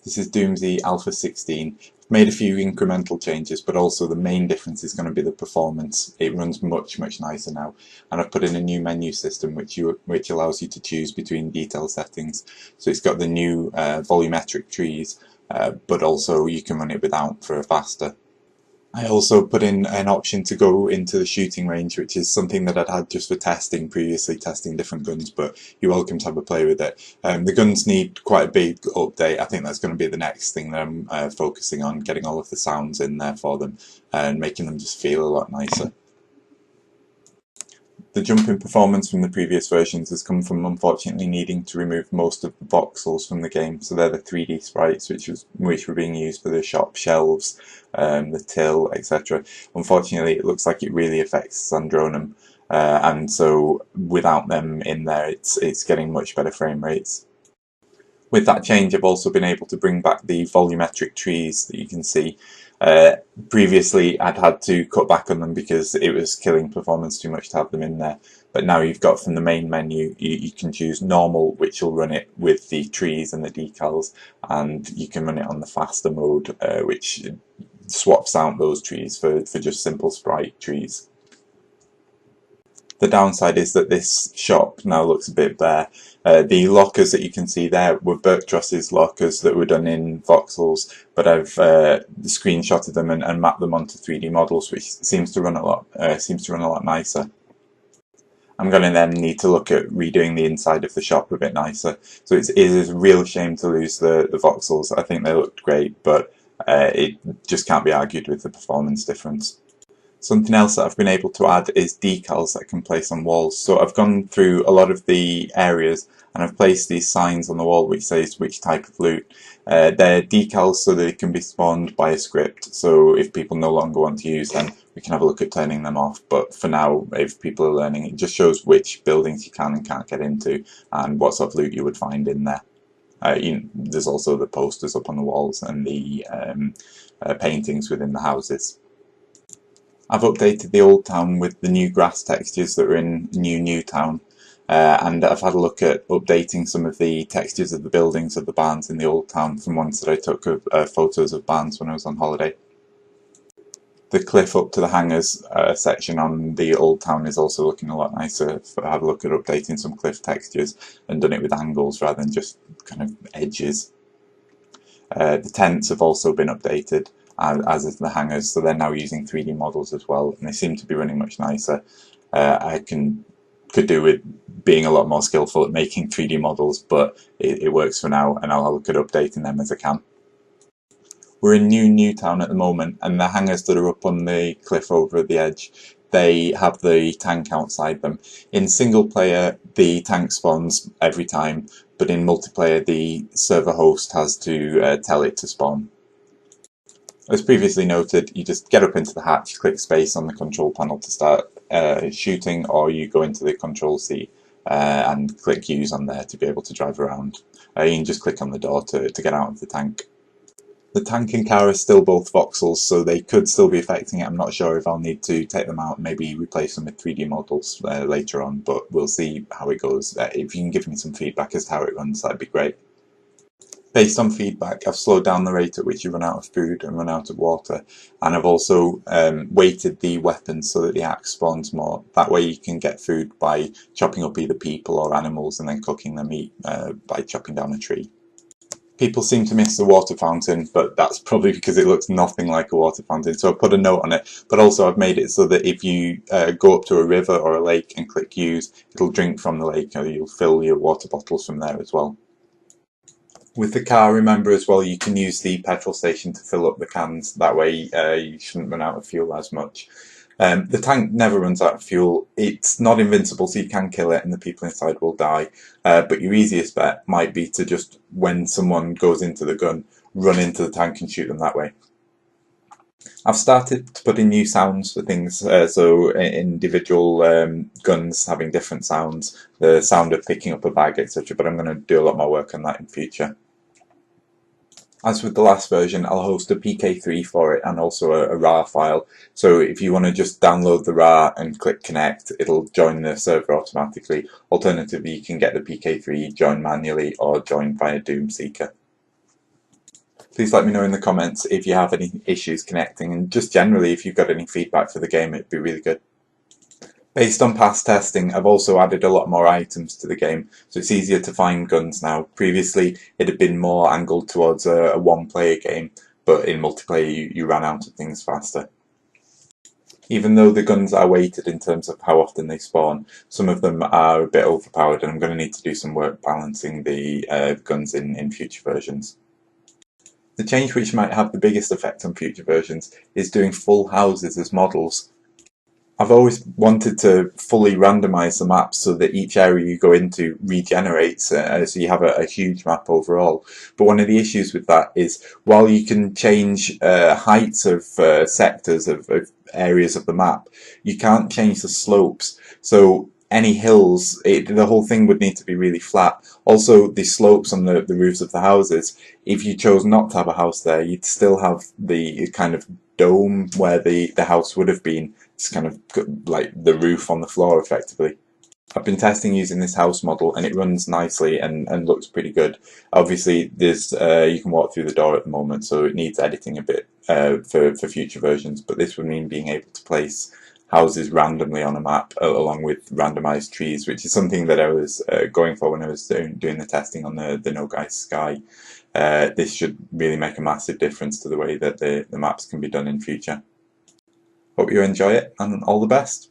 This is DoomZ Alpha16. I've made a few incremental changes, but also the main difference is going to be the performance. It runs much nicer now, and I've put in a new menu system which allows you to choose between detail settings. So it's got the new volumetric trees, but also you can run it without for a faster. I also put in an option to go into the shooting range, which is something that I'd had just for testing previously, testing different guns, but you're welcome to have a play with it. The guns need quite a big update. I think that's going to be the next thing that I'm focusing on, getting all of the sounds in there for them and making them just feel a lot nicer. The jump in performance from the previous versions has come from unfortunately needing to remove most of the voxels from the game. So they're the 3D sprites which were being used for the shop shelves, the till, etc. Unfortunately, it looks like it really affects Zandronum, and so without them in there, it's getting much better frame rates. With that change, I've also been able to bring back the volumetric trees that you can see. Previously, I'd had to cut back on them because it was killing performance too much to have them in there. But now you've got from the main menu, you can choose normal, which will run it with the trees and the decals, and you can run it on the faster mode, which swaps out those trees for just simple sprite trees. The downside is that this shop now looks a bit bare. The lockers that you can see there were Berktross's lockers that were done in voxels, but I've screenshotted them and mapped them onto 3D models, which seems to run a lot nicer. I'm going to then need to look at redoing the inside of the shop a bit nicer. So it is a real shame to lose the voxels. I think they looked great, but it just can't be argued with the performance difference. Something else that I've been able to add is decals that I can place on walls. So I've gone through a lot of the areas and I've placed these signs on the wall which says which type of loot. They're decals so they can be spawned by a script, so if people no longer want to use them, we can have a look at turning them off. But for now, if people are learning, it just shows which buildings you can and can't get into and what sort of loot you would find in there. There's also the posters up on the walls and the paintings within the houses. I've updated the old town with the new grass textures that are in New Town, and I've had a look at updating some of the textures of the buildings of the barns in the old town from ones that I took of photos of barns when I was on holiday. The cliff up to the hangars section on the old town is also looking a lot nicer. I've had a look at updating some cliff textures and done it with angles rather than just kind of edges. The tents have also been updated, as is the hangars, so they're now using 3D models as well, and they seem to be running much nicer. I could do with being a lot more skillful at making 3D models, but it works for now, and I'll look at updating them as I can. We're in New Town at the moment, and the hangars that are up on the cliff over the edge, they have the tank outside them. In single player, the tank spawns every time, but in multiplayer, the server host has to tell it to spawn. As previously noted, you just get up into the hatch, click space on the control panel to start shooting, or you go into the control seat and click use on there to be able to drive around. You can just click on the door to get out of the tank. The tank and car are still both voxels, so they could still be affecting it. I'm not sure if I'll need to take them out and maybe replace them with 3D models later on, but we'll see how it goes. If you can give me some feedback as to how it runs, that'd be great. Based on feedback, I've slowed down the rate at which you run out of food and run out of water, and I've also weighted the weapons so that the axe spawns more. That way you can get food by chopping up either people or animals and then cooking the meat by chopping down a tree. People seem to miss the water fountain, but that's probably because it looks nothing like a water fountain, so I put a note on it. But also I've made it so that if you go up to a river or a lake and click use, it'll drink from the lake, or you'll fill your water bottles from there as well. With the car, remember as well, you can use the petrol station to fill up the cans. That way you shouldn't run out of fuel as much. The tank never runs out of fuel. It's not invincible, so you can kill it and the people inside will die. But your easiest bet might be to just, when someone goes into the gun, run into the tank and shoot them that way. I've started to put in new sounds for things, so individual guns having different sounds, the sound of picking up a bag, etc. But I'm going to do a lot more work on that in future. As with the last version, I'll host a PK3 for it and also a RAR file. So if you want to just download the RAR and click connect, it'll join the server automatically. Alternatively, you can get the PK3, join manually, or join via DoomSeeker. Please let me know in the comments if you have any issues connecting, and just generally if you've got any feedback for the game, it'd be really good. Based on past testing, I've also added a lot more items to the game, so it's easier to find guns now. Previously it had been more angled towards a one-player game, but in multiplayer you ran out of things faster. Even though the guns are weighted in terms of how often they spawn, some of them are a bit overpowered, and I'm going to need to do some work balancing the guns in future versions. The change which might have the biggest effect on future versions is doing full houses as models. I've always wanted to fully randomise the map so that each area you go into regenerates, so you have a huge map overall. But one of the issues with that is, while you can change heights of sectors of areas of the map, you can't change the slopes. So any hills, the whole thing would need to be really flat. Also, the slopes on the roofs of the houses, if you chose not to have a house there, you'd still have the kind of dome where the house would have been. It's kind of like the roof on the floor, effectively. I've been testing using this house model, and it runs nicely and looks pretty good. Obviously, there's you can walk through the door at the moment, so it needs editing a bit for future versions, but this would mean being able to place houses randomly on a map along with randomized trees, which is something that I was going for when I was doing the testing on the No Guys Sky. This should really make a massive difference to the way that the maps can be done in future. Hope you enjoy it, and all the best.